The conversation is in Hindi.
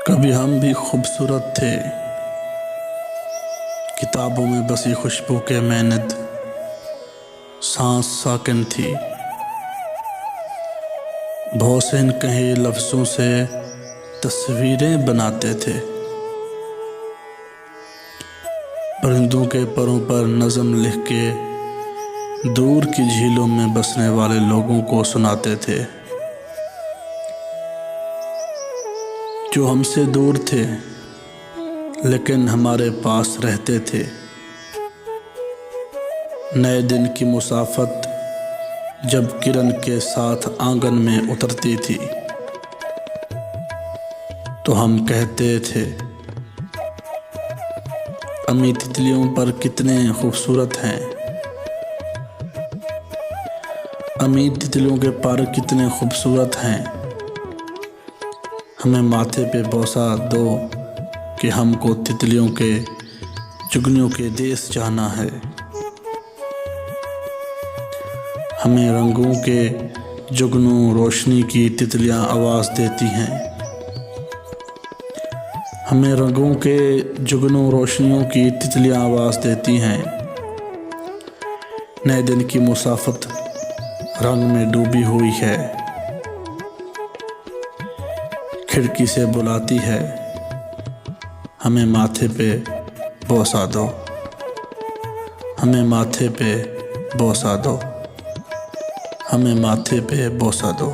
कभी हम भी खूबसूरत थे, किताबों में बसी खुशबू के मैनद, सांस साकिन थी। भौसेन कहे लफ्ज़ों से तस्वीरें बनाते थे। परिंदों के परों पर नज़म लिख के दूर की झीलों में बसने वाले लोगों को सुनाते थे। जो हमसे दूर थे लेकिन हमारे पास रहते थे। नए दिन की मुसाफत जब किरण के साथ आंगन में उतरती थी तो हम कहते थे, अम्मी तितलियों पर कितने खूबसूरत हैं, अम्मी तितलियों के पर कितने खूबसूरत हैं। हमें माथे पे बोसा दो कि हमको तितलियों के जुगनुओं के देश जाना है। हमें रंगों के जुगनू रोशनी की तितलियां आवाज़ देती हैं। हमें रंगों के जुगनू रोशनियों की तितलियां आवाज़ देती हैं। नए दिन की मुसाफत रंग में डूबी हुई है, खिड़की से बुलाती है, हमें माथे पे बोसा दो, हमें माथे पे बोसा दो, हमें माथे पे बोसा दो।